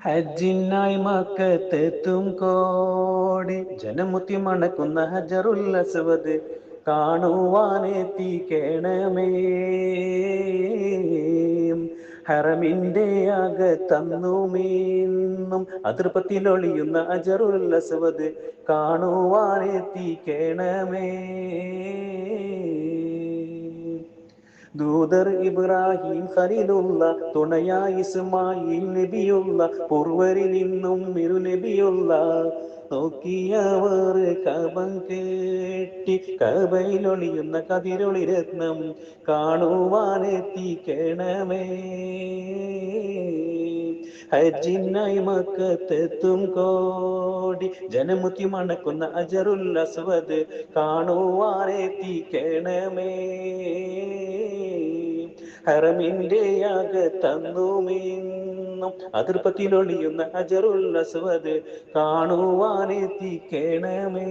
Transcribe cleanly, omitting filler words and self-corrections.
ഹജ്ജിനായി മക്കത്തെത്തും കോടി ജനമുത്തി മണക്കുന്ന ഹജറുൽ അസ്വദ് കാണുവാനെത്തിക്കണമേ. ഹറമിന്റെ അകത്തന്നുമീന്നും അതിർപ്പത്തിലൊളിയുന്ന ഹജറുൽ അസ്വദ് കാണുവാനെത്തിക്കണമേ. ദൂതർ ഇബ്രാഹിം ഖലീലുള്ള, തുണയായി ഇസ്മായിൽ നബിയുള്ള, പൂർവരിൽ നിന്നും ഇരു നബിയുള്ള, നോക്കിയവർ കബം കേട്ടി കബയിലൊളിയുന്ന കതിരൊളി രത്നം കാണുവാനെത്തിക്കണമേ. ഹജ്ജിനായി മക്കത്തെത്തും കോടി ജനമുത്തി മണക്കുന്ന അജറുൽ അസ്വദ് കാണുവാനെത്തിക്കണമേ. ഹറമിന്റെ അകത്തന്നുമീന്നും അതിർപ്പത്തിലൊളിയുന്ന ഹജറുൽ അസ്വദ് കാണുവാനെത്തിക്കണമേ.